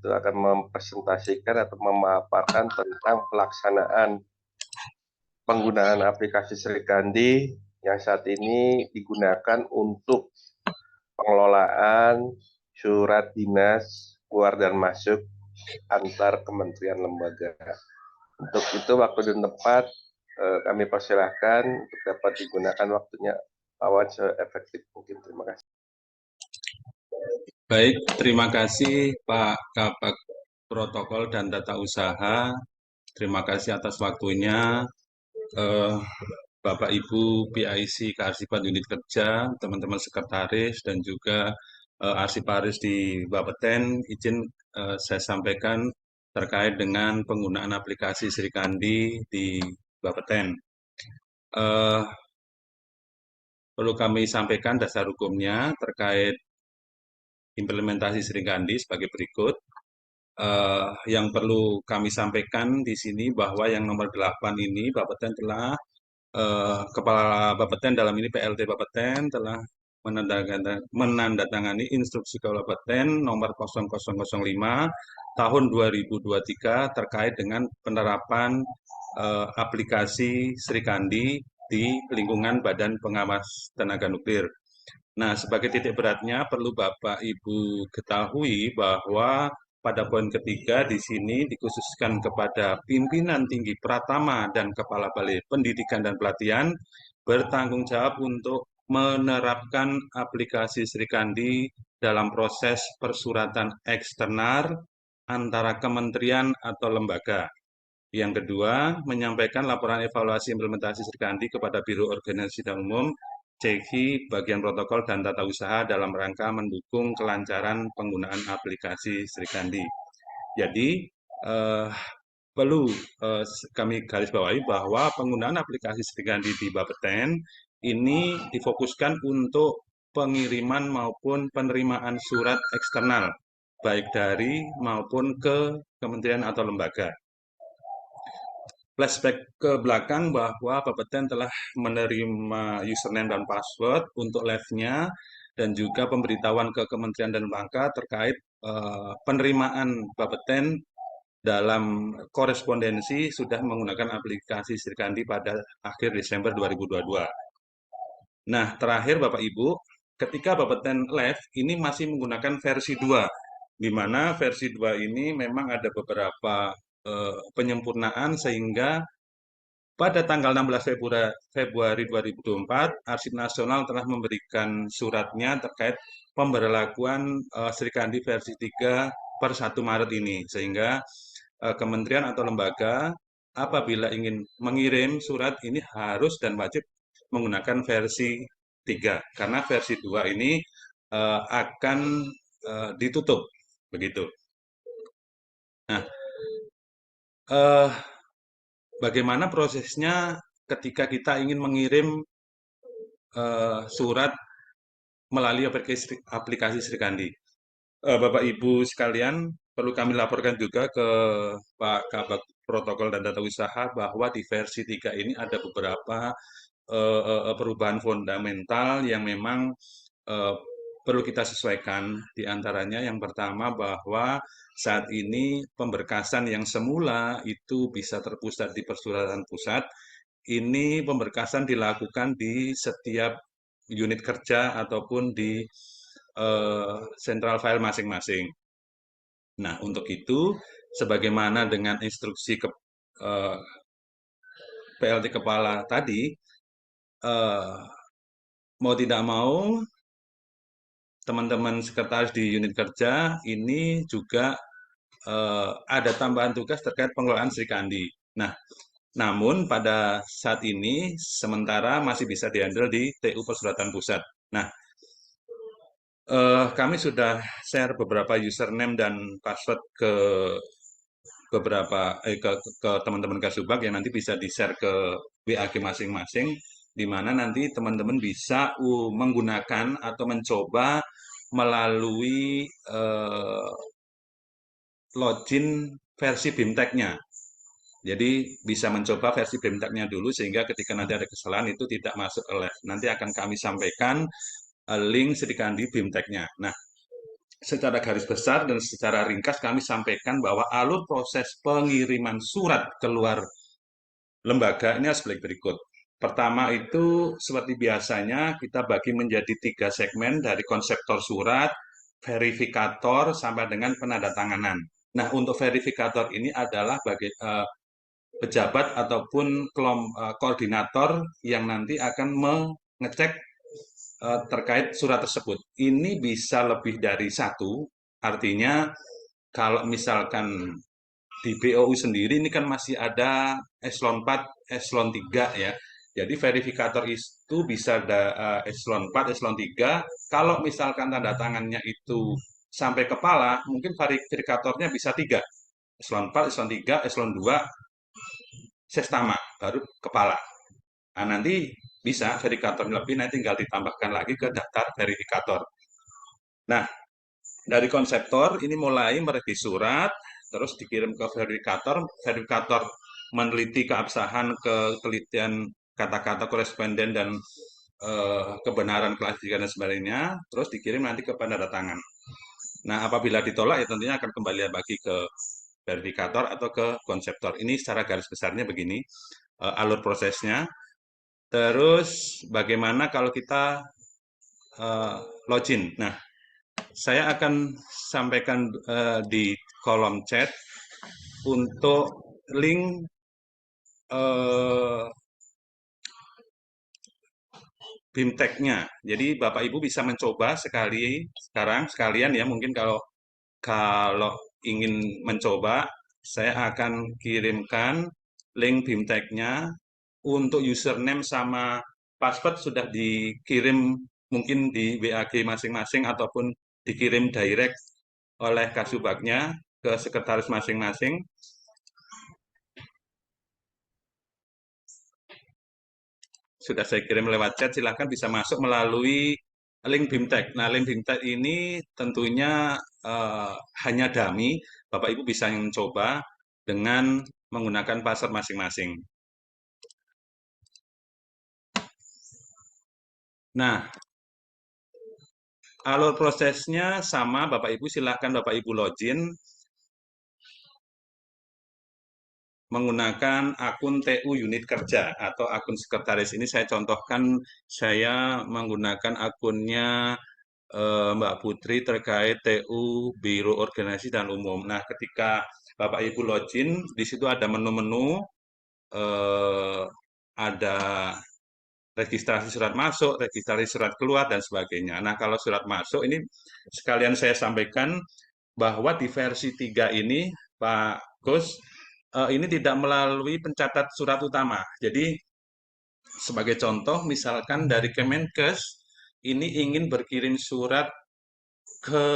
itu akan mempresentasikan atau memaparkan tentang pelaksanaan penggunaan aplikasi Srikandi yang saat ini digunakan untuk pengelolaan surat dinas keluar dan masuk antar kementerian lembaga. Untuk itu waktu dan tempat kami persilahkan untuk dapat digunakan waktunya lawan seefektif mungkin. Terima kasih. Baik, terima kasih Pak Kabag Protokol dan Tata Usaha. Terima kasih atas waktunya. Eh, Bapak Ibu PIC Kearsipan Unit Kerja, teman-teman sekretaris dan juga arsiparis di Bapeten, izin saya sampaikan terkait dengan penggunaan aplikasi Srikandi di Bapeten. Eh, Perlu kami sampaikan dasar hukumnya terkait implementasi Srikandi sebagai berikut. Yang perlu kami sampaikan di sini bahwa yang nomor 8 ini Bapeten telah Kepala Bapeten dalam ini PLT Bapeten telah menandatangani instruksi Kepala Bapeten nomor 0005 tahun 2023 terkait dengan penerapan aplikasi Srikandi di lingkungan Badan Pengawas Tenaga Nuklir. Nah, sebagai titik beratnya perlu Bapak Ibu ketahui bahwa pada poin ketiga di sini dikhususkan kepada pimpinan tinggi Pratama dan Kepala Balai Pendidikan dan Pelatihan bertanggung jawab untuk menerapkan aplikasi Srikandi dalam proses persuratan eksternal antara kementerian atau lembaga. Yang kedua, menyampaikan laporan evaluasi implementasi Srikandi kepada Biro Organisasi dan Umum CEKI bagian protokol dan tata usaha dalam rangka mendukung kelancaran penggunaan aplikasi Srikandi. Jadi, eh, perlu kami garis bawahi bahwa penggunaan aplikasi Srikandi di Bapeten ini difokuskan untuk pengiriman maupun penerimaan surat eksternal, baik dari maupun ke kementerian atau lembaga. Flashback ke belakang bahwa Bapeten telah menerima username dan password untuk live-nya dan juga pemberitahuan ke kementerian dan lembaga terkait penerimaan Bapeten dalam korespondensi sudah menggunakan aplikasi Srikandi pada akhir Desember 2022. Nah, terakhir Bapak Ibu, ketika Bapeten Live ini masih menggunakan versi 2, di mana versi 2 ini memang ada beberapa penyempurnaan sehingga pada tanggal 16 Februari 2024, Arsip Nasional telah memberikan suratnya terkait pemberlakuan Srikandi versi 3 per 1 Maret ini. Sehingga kementerian atau lembaga apabila ingin mengirim surat ini harus dan wajib menggunakan versi 3. Karena versi 2 ini akan ditutup. Begitu. Nah, bagaimana prosesnya ketika kita ingin mengirim surat melalui aplikasi Srikandi? Bapak Ibu sekalian, perlu kami laporkan juga ke Pak Kabag Protokol dan Tata Usaha bahwa di versi 3 ini ada beberapa perubahan fundamental yang memang eh, perlu kita sesuaikan. Di antaranya yang pertama bahwa saat ini pemberkasan yang semula itu bisa terpusat di Persuratan Pusat, ini pemberkasan dilakukan di setiap unit kerja ataupun di central file masing-masing. Nah, untuk itu, sebagaimana dengan instruksi eh, PLT Kepala tadi, eh, mau tidak mau, teman-teman sekretaris di unit kerja ini juga ada tambahan tugas terkait pengelolaan Srikandi. Nah, namun pada saat ini sementara masih bisa dihandle di TU Persuratan Pusat. Nah, kami sudah share beberapa username dan password ke beberapa ke teman-teman Kasubag yang nanti bisa di-share ke WAG masing-masing, di mana nanti teman-teman bisa menggunakan atau mencoba melalui login versi BIMTEK-nya. Jadi bisa mencoba versi BIMTEK-nya dulu sehingga ketika nanti ada kesalahan itu tidak masuk ke live. Nanti akan kami sampaikan link Srikandi BIMTEK-nya. Nah, secara garis besar dan secara ringkas kami sampaikan bahwa alur proses pengiriman surat keluar lembaga ini sebagai berikut. Pertama itu seperti biasanya kita bagi menjadi 3 segmen dari konseptor surat, verifikator, sampai dengan penandatanganan. Nah, untuk verifikator ini adalah pejabat ataupun koordinator yang nanti akan mengecek terkait surat tersebut. Ini bisa lebih dari satu, artinya kalau misalkan di BOU sendiri ini kan masih ada eselon 4, eselon 3 ya. Jadi verifikator itu bisa ada eselon 4, eselon 3. Kalau misalkan tanda tangannya itu sampai kepala, mungkin verifikatornya bisa 3. Eselon 4, eselon 3, eselon 2, sestama, baru kepala. Nah, nanti bisa verifikator lebih, nanti tinggal ditambahkan lagi ke daftar verifikator. Nah, dari konseptor ini mulai merevisi surat, terus dikirim ke verifikator, verifikator meneliti keabsahan, ketelitian kata-kata koresponden dan kebenaran klasifikasi dan sebagainya, terus dikirim nanti ke penandatangan. Nah, apabila ditolak ya tentunya akan kembali lagi ke verifikator atau ke konseptor. Ini secara garis besarnya begini alur prosesnya. Terus bagaimana kalau kita login? Nah, saya akan sampaikan di kolom chat untuk link eh, BIMTEK-nya. Jadi Bapak Ibu bisa mencoba sekalian ya, mungkin kalau kalau ingin mencoba, saya akan kirimkan link BIMTEK-nya. Untuk username sama password sudah dikirim mungkin di WAG masing-masing ataupun dikirim direct oleh Kasubagnya ke sekretaris masing-masing. Sudah saya kirim lewat chat, silahkan bisa masuk melalui link BIMTEK. Nah, link BIMTEK ini tentunya hanya dummy, Bapak Ibu bisa mencoba dengan menggunakan password masing-masing. Nah, alur prosesnya sama, Bapak Ibu silahkan Bapak Ibu login menggunakan akun TU unit kerja atau akun sekretaris. Ini saya contohkan, saya menggunakan akunnya Mbak Putri terkait TU Biro Organisasi dan Umum. Nah, ketika Bapak Ibu login, di situ ada menu-menu, eh, ada registrasi surat masuk, registrasi surat keluar, dan sebagainya. Nah, kalau surat masuk ini sekalian saya sampaikan bahwa di versi 3 ini, Pak Gus, ini tidak melalui pencatat surat utama. Jadi, sebagai contoh, misalkan dari Kemenkes, ini ingin berkirim surat ke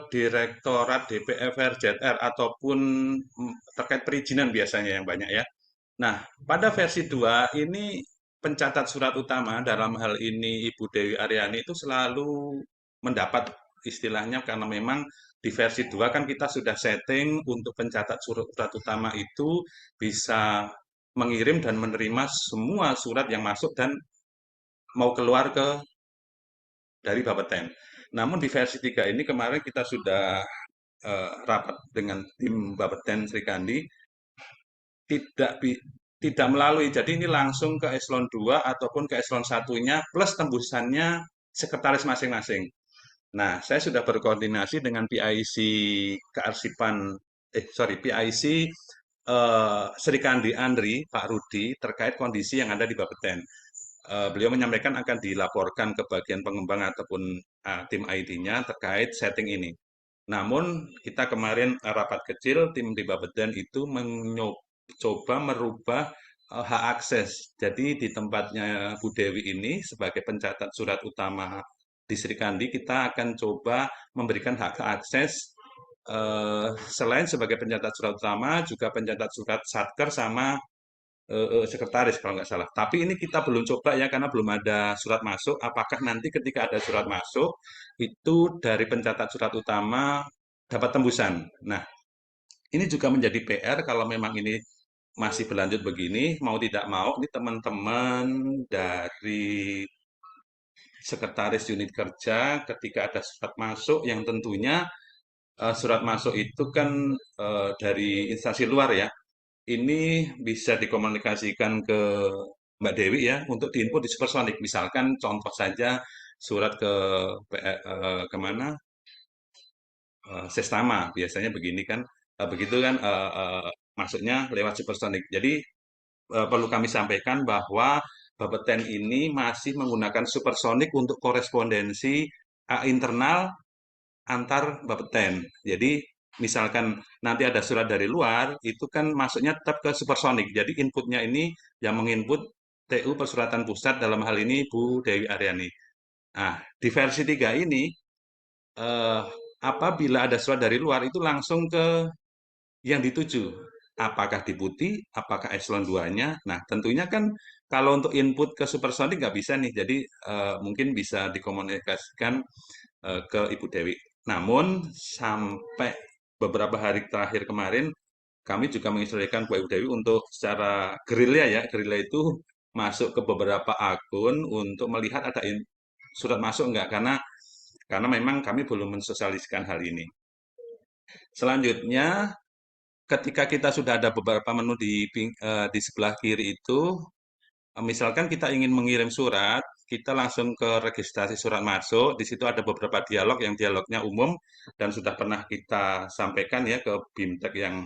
Direktorat DPFR ZR ataupun terkait perizinan biasanya yang banyak ya. Nah, pada versi 2 ini pencatat surat utama dalam hal ini Ibu Dewi Aryani itu selalu mendapat istilahnya karena memang di versi 2 kan kita sudah setting untuk pencatat surat utama itu bisa mengirim dan menerima semua surat yang masuk dan mau keluar dari Bapeten. Namun di versi 3 ini kemarin kita sudah rapat dengan tim Bapeten Sri Kandi tidak tidak melalui. Jadi ini langsung ke eselon 2 ataupun ke eselon satunya plus tembusannya sekretaris masing-masing. Nah, saya sudah berkoordinasi dengan PIC kearsipan PIC Sri Kandi Andri, Pak Rudi terkait kondisi yang ada di Bapeten. Beliau menyampaikan akan dilaporkan ke bagian pengembang ataupun tim IT-nya terkait setting ini. Namun kita kemarin rapat kecil tim di Bapeten itu mencoba merubah hak akses. Jadi di tempatnya Bu Dewi ini sebagai pencatat surat utama di Sri Kandi kita akan coba memberikan hak akses selain sebagai pencatat surat utama juga pencatat surat satker sama sekretaris kalau nggak salah. Tapi ini kita belum coba ya karena belum ada surat masuk. Apakah nanti ketika ada surat masuk itu dari pencatat surat utama dapat tembusan. Nah, ini juga menjadi PR kalau memang ini masih berlanjut begini, mau tidak mau ini teman-teman dari sekretaris unit kerja ketika ada surat masuk yang tentunya surat masuk itu kan dari instansi luar ya. Ini bisa dikomunikasikan ke Mbak Dewi ya untuk diinput di Supersonic. Misalkan contoh saja surat ke kemana Sestama biasanya begini kan begitu kan masuknya lewat Supersonic. Jadi perlu kami sampaikan bahwa Bapeten ini masih menggunakan Supersonic untuk korespondensi internal antar Bapeten. Jadi misalkan nanti ada surat dari luar, itu kan masuknya tetap ke Supersonic. Jadi inputnya ini yang menginput TU Persuratan Pusat dalam hal ini Bu Dewi Aryani. Nah, di versi 3 ini eh, apabila ada surat dari luar itu langsung ke yang dituju. Apakah di putih, apakah eselon 2-nya. Nah, tentunya kan kalau untuk input ke supersonik nggak bisa nih. Jadi mungkin bisa dikomunikasikan ke Ibu Dewi. Namun sampai beberapa hari terakhir kemarin kami juga menginstruksikan ke Ibu Dewi untuk secara gerilya ya. Gerilya itu masuk ke beberapa akun untuk melihat ada surat masuk enggak karena memang kami belum mensosialisasikan hal ini. Selanjutnya ketika kita sudah ada beberapa menu di sebelah kiri itu, misalkan kita ingin mengirim surat, kita langsung ke registrasi surat masuk. Di situ ada beberapa dialog yang dialognya umum dan sudah pernah kita sampaikan ya ke BIMTEK yang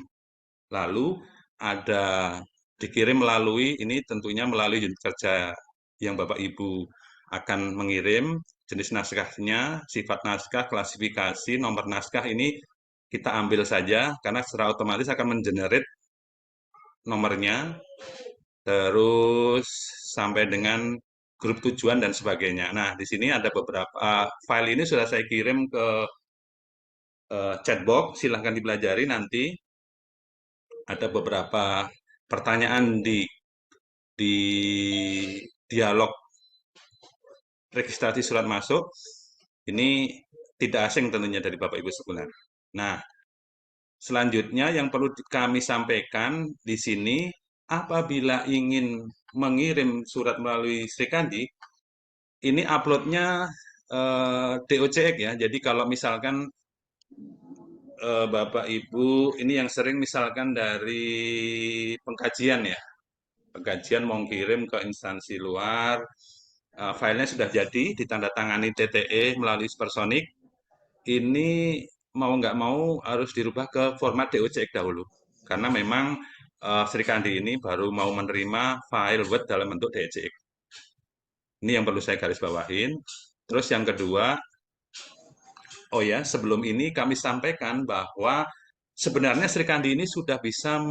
lalu. Ada dikirim melalui ini tentunya melalui unit kerja yang Bapak Ibu akan mengirim jenis naskahnya, sifat naskah, klasifikasi, nomor naskah ini kita ambil saja karena secara otomatis akan mengenerate nomornya, terus sampai dengan grup tujuan dan sebagainya. Nah, di sini ada beberapa file ini sudah saya kirim ke chatbox, silahkan dipelajari nanti. Ada beberapa pertanyaan di dialog registrasi surat masuk. Ini tidak asing tentunya dari Bapak Ibu sekalian. Nah, selanjutnya yang perlu kami sampaikan di sini, apabila ingin mengirim surat melalui Sri Kandi, ini uploadnya DOCX ya. Jadi kalau misalkan Bapak Ibu ini yang sering misalkan dari pengkajian ya, pengkajian mau kirim ke instansi luar, filenya sudah jadi, ditandatangani TTE melalui Supersonic, ini mau nggak mau harus dirubah ke format DOCX dahulu. Karena memang Sri Kandi ini baru mau menerima file Word dalam bentuk DOCX. Ini yang perlu saya garis bawahin. Terus yang kedua, oh ya, sebelum ini kami sampaikan bahwa sebenarnya Sri Kandi ini sudah bisa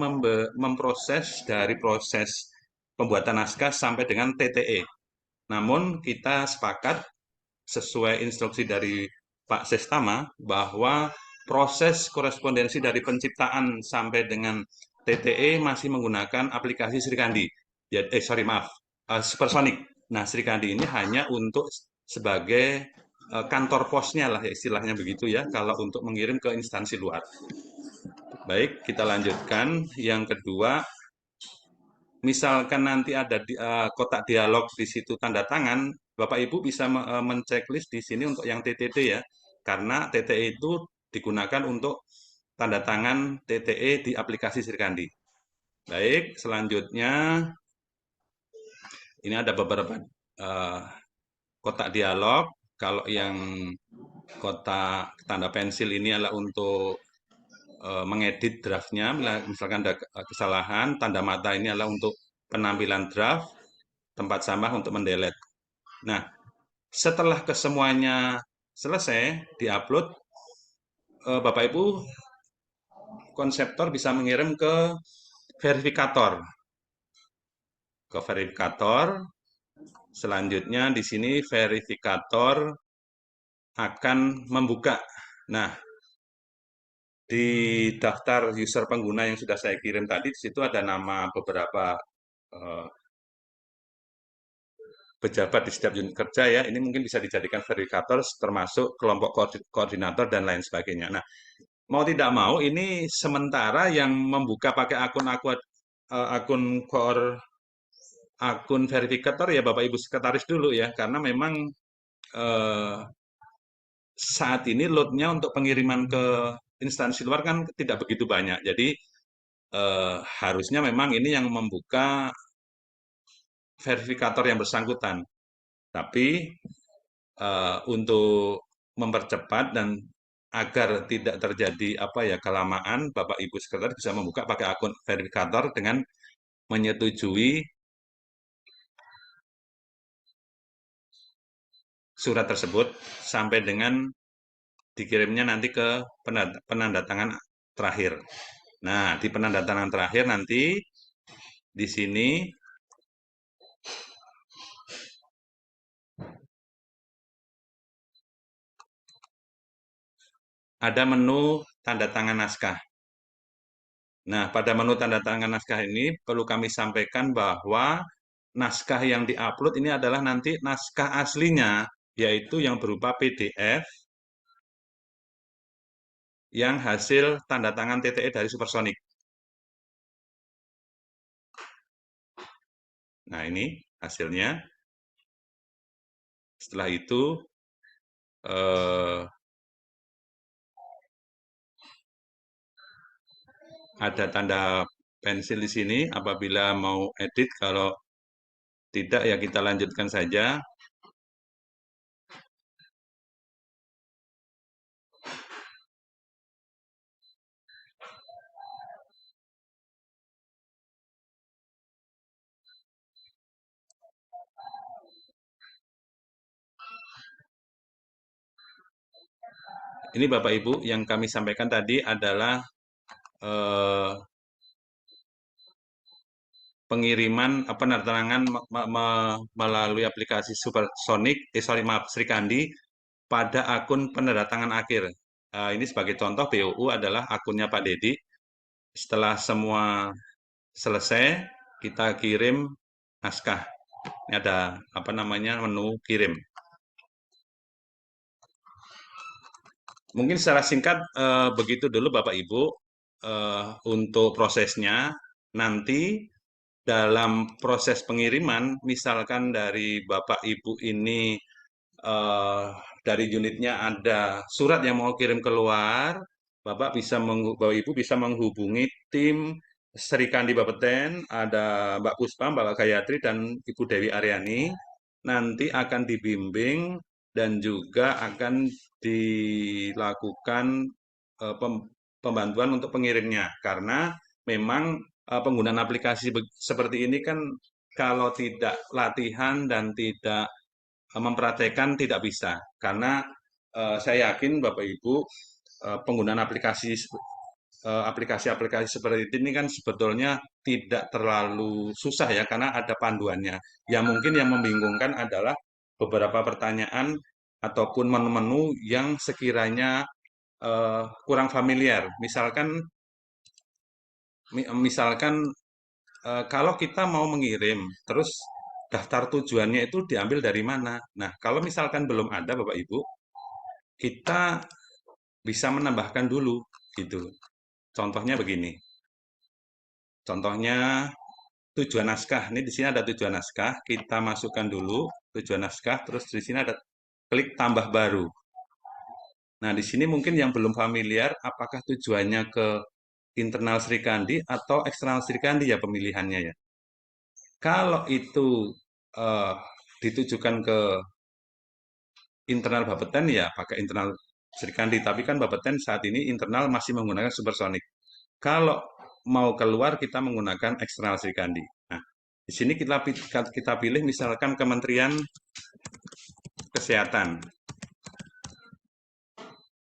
memproses dari proses pembuatan naskah sampai dengan TTE. Namun kita sepakat sesuai instruksi dari Pak Sestama bahwa proses korespondensi dari penciptaan sampai dengan TTE masih menggunakan aplikasi Sri Kandi. Ya, sorry maaf, Supersonic. Nah, Sri Kandi ini hanya untuk sebagai kantor posnya lah istilahnya begitu ya, kalau untuk mengirim ke instansi luar. Baik, kita lanjutkan. Yang kedua, misalkan nanti ada kotak dialog di situ tanda tangan, Bapak Ibu bisa menceklis di sini untuk yang TTT ya, karena TTE itu digunakan untuk tanda tangan TTE di aplikasi Srikandi. Baik, selanjutnya ini ada beberapa uh, kotak dialog. Kalau yang kotak tanda pensil ini adalah untuk mengedit draftnya, misalkan ada kesalahan, tanda mata ini adalah untuk penampilan draft, tempat sampah untuk mendelete. Nah, setelah kesemuanya selesai, diupload, Bapak Ibu konseptor bisa mengirim ke verifikator. Ke verifikator, selanjutnya di sini verifikator akan membuka. Nah, di daftar user pengguna yang sudah saya kirim tadi, di situ ada nama beberapa uh, pejabat di setiap unit kerja ya, ini mungkin bisa dijadikan verifikator termasuk kelompok koordinator dan lain sebagainya. Nah, mau tidak mau ini sementara yang membuka pakai akun akun verifikator ya Bapak Ibu sekretaris dulu ya, karena memang eh, saat ini loadnya untuk pengiriman ke instansi luar kan tidak begitu banyak. Jadi harusnya memang ini yang membuka verifikator yang bersangkutan. Tapi untuk mempercepat dan agar tidak terjadi apa ya kelamaan, Bapak Ibu Sekretaris bisa membuka pakai akun verifikator dengan menyetujui surat tersebut sampai dengan dikirimnya nanti ke penandatangan terakhir. Nah, di penandatangan terakhir nanti di sini ada menu tanda tangan naskah. Nah, pada menu tanda tangan naskah ini perlu kami sampaikan bahwa naskah yang diupload ini adalah nanti naskah aslinya, yaitu yang berupa PDF yang hasil tanda tangan TTE dari Supersonic. Nah, ini hasilnya. Setelah itu, ada tanda pensil di sini apabila mau edit, kalau tidak ya kita lanjutkan saja. Ini Bapak Ibu yang kami sampaikan tadi adalah eh, pengiriman penertangan melalui aplikasi Supersonic, sorry maaf, Srikandi pada akun peneratangan akhir. Ini sebagai contoh BUU adalah akunnya Pak Dedi. Setelah semua selesai, kita kirim naskah. Ini ada apa namanya menu kirim. Mungkin secara singkat begitu dulu Bapak Ibu untuk prosesnya. Nanti dalam proses pengiriman, misalkan dari Bapak Ibu ini dari unitnya ada surat yang mau kirim keluar, Bapak Ibu bisa menghubungi tim Serikandi Bapeten, ada Mbak Puspa, Mbak Gayatri, dan Ibu Dewi Aryani. Nanti akan dibimbing dan juga akan dilakukan pembantuan untuk pengirimnya. Karena memang penggunaan aplikasi seperti ini kan kalau tidak latihan dan tidak mempraktekkan tidak bisa. Karena saya yakin Bapak Ibu penggunaan aplikasi-aplikasi seperti ini kan sebetulnya tidak terlalu susah ya karena ada panduannya. Yang mungkin yang membingungkan adalah beberapa pertanyaan ataupun menu-menu yang sekiranya kurang familiar. Misalkan kalau kita mau mengirim, terus daftar tujuannya itu diambil dari mana? Nah, kalau misalkan belum ada Bapak Ibu, kita bisa menambahkan dulu gitu. Contohnya begini. Contohnya tujuan naskah. Ini di sini ada tujuan naskah, kita masukkan dulu tujuan naskah, terus di sini ada klik tambah baru. Nah, di sini mungkin yang belum familiar apakah tujuannya ke internal Srikandi atau eksternal Srikandi ya pemilihannya ya. Kalau itu eh, ditujukan ke internal Bapeten ya pakai internal Srikandi, tapi kan Bapeten saat ini internal masih menggunakan Supersonic. Kalau mau keluar kita menggunakan eksternal Srikandi. Nah, di sini kita pilih misalkan Kementerian Kesehatan.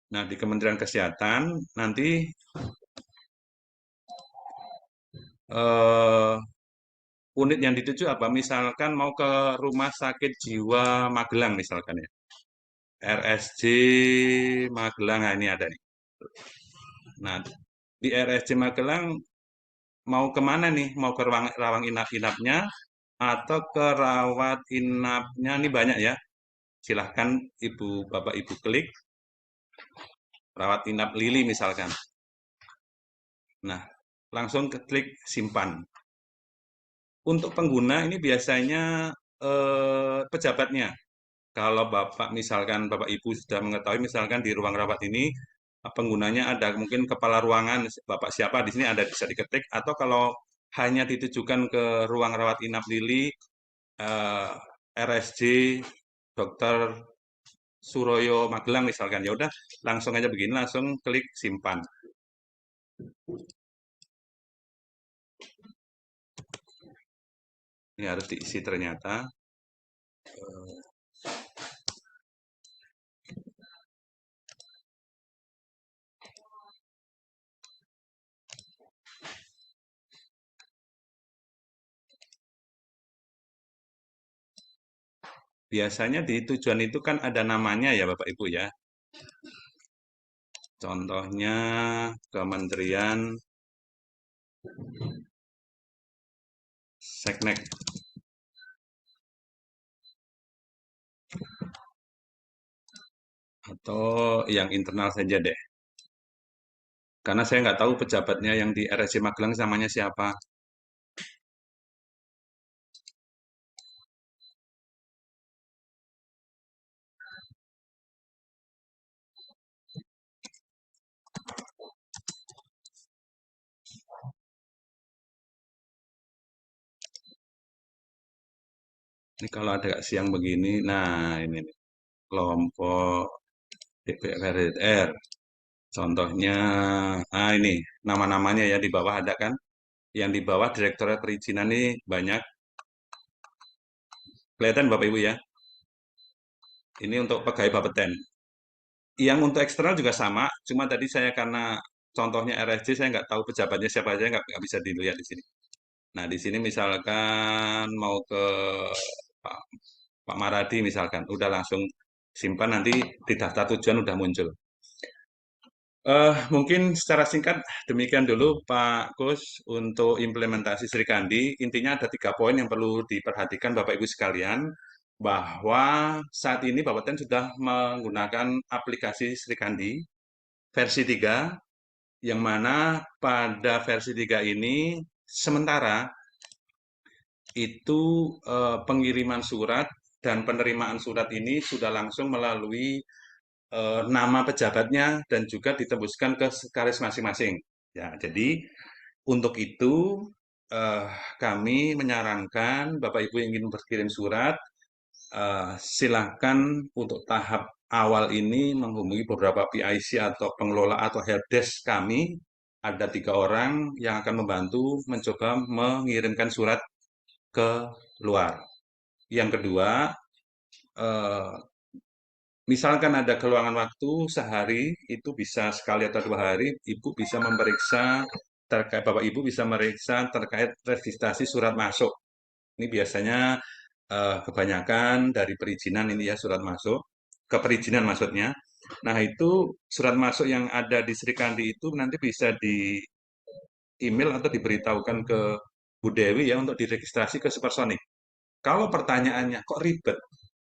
Nah, di Kementerian Kesehatan nanti eh, unit yang dituju apa? Misalkan mau ke Rumah Sakit Jiwa Magelang misalkan ya. RSJ Magelang, nah ini ada nih. Nah, di RSJ Magelang mau kemana nih? Mau ke rawang inap-inapnya atau ke rawat inapnya? Ini banyak ya. Silahkan Ibu Bapak Ibu klik rawat inap Lili misalkan. Nah, langsung klik simpan. Untuk pengguna ini biasanya pejabatnya. Kalau Bapak misalkan Bapak Ibu sudah mengetahui misalkan di ruang rawat ini penggunanya ada mungkin kepala ruangan Bapak siapa di sini ada bisa diketik, atau kalau hanya ditujukan ke ruang rawat inap Lili, eh, RSJ Dokter Suroyo Magelang misalkan, ya udah langsung aja begini, langsung klik simpan. Ini harus diisi ternyata. Biasanya di tujuan itu kan ada namanya ya Bapak Ibu ya. Contohnya Kementerian Seknek. Atau yang internal saja deh. Karena saya nggak tahu pejabatnya yang di RSC Magelang namanya siapa. Ini kalau ada siang begini, nah ini nih, kelompok DPR RR. Contohnya, ini nama-namanya ya di bawah ada kan? Yang di bawah Direktorat Perizinan ini banyak. Kelihatan Bapak Ibu ya? Ini untuk pegawai Bapeten. Yang untuk eksternal juga sama, cuma tadi saya karena contohnya RSJ, saya nggak tahu pejabatnya siapa aja, nggak bisa dilihat di sini. Nah, di sini misalkan mau ke Pak, Pak Maradi misalkan, udah langsung simpan, nanti di daftar tujuan udah muncul. Mungkin secara singkat demikian dulu Pak Kus untuk implementasi Sri Kandi. Intinya ada 3 poin yang perlu diperhatikan Bapak Ibu sekalian, bahwa saat ini Bapak Ten sudah menggunakan aplikasi Sri Kandi versi 3, yang mana pada versi 3 ini sementara itu pengiriman surat dan penerimaan surat ini sudah langsung melalui nama pejabatnya dan juga ditembuskan ke sekretaris masing-masing. Ya, jadi untuk itu eh, kami menyarankan Bapak Ibu yang ingin berkirim surat, silakan untuk tahap awal ini menghubungi beberapa PIC atau pengelola atau helpdesk kami. Ada 3 orang yang akan membantu mencoba mengirimkan surat ke luar. Yang kedua, eh, misalkan ada keluangan waktu sehari, itu bisa sekali atau 2 hari, Ibu bisa memeriksa terkait Bapak Ibu bisa memeriksa terkait registrasi surat masuk. Ini biasanya kebanyakan dari perizinan ini ya surat masuk, keperizinan maksudnya. Nah itu surat masuk yang ada di Sri Kandi itu nanti bisa di email atau diberitahukan ke Bu Dewi ya untuk diregistrasi ke Supersonic. Kalau pertanyaannya kok ribet,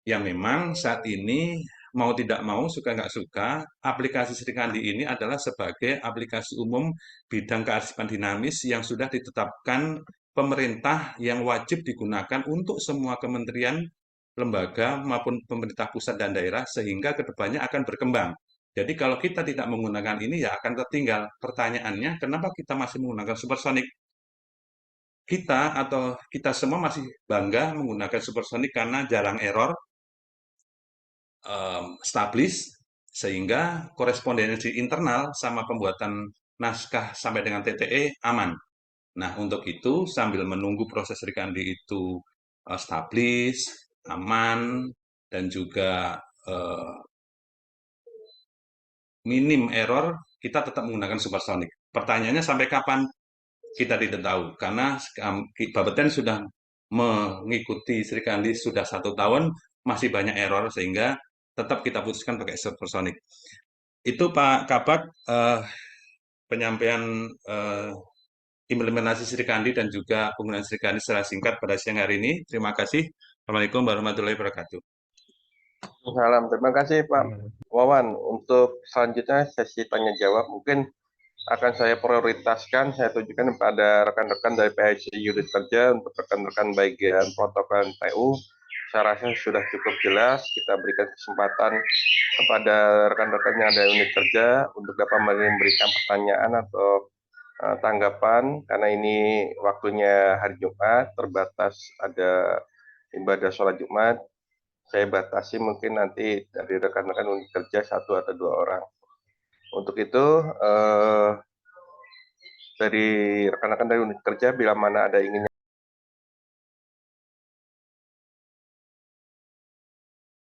ya memang saat ini mau tidak mau, suka nggak suka, aplikasi Sri Kandi ini adalah sebagai aplikasi umum bidang kearsipan dinamis yang sudah ditetapkan pemerintah yang wajib digunakan untuk semua kementerian, lembaga, maupun pemerintah pusat dan daerah, sehingga kedepannya akan berkembang. Jadi kalau kita tidak menggunakan ini ya akan tertinggal. Pertanyaannya, kenapa kita masih menggunakan supersonic? Kita atau kita semua masih bangga menggunakan supersonic karena jarang error, established, sehingga korespondensi internal sama pembuatan naskah sampai dengan TTE aman. Nah, untuk itu sambil menunggu proses Rikandi itu established, aman, dan juga eh, minim error, kita tetap menggunakan supersonic. Pertanyaannya sampai kapan? Kita tidak tahu, karena Bapeten sudah mengikuti Sri Kandi sudah 1 tahun, masih banyak error, sehingga tetap kita putuskan pakai supersonic. Itu Pak Kabak, penyampaian implementasi Sri Kandi dan juga penggunaan Sri Kandi secara singkat pada siang hari ini. Terima kasih. Assalamualaikum warahmatullahi wabarakatuh. Salam, terima kasih Pak Wawan. Untuk selanjutnya sesi tanya jawab mungkin akan saya prioritaskan, saya tunjukkan kepada rekan-rekan dari PIC unit kerja untuk rekan-rekan bagian protokol TU. saya rasa sudah cukup jelas. Kita berikan kesempatan kepada rekan-rekan yang ada unit kerja untuk dapat memberikan pertanyaan atau tanggapan, karena ini waktunya hari Jumat, terbatas ada ibadah sholat Jumat. Saya batasi mungkin nanti dari rekan-rekan unit kerja 1 atau 2 orang. Untuk itu, dari rekan-rekan dari unit kerja, bila mana ada ingin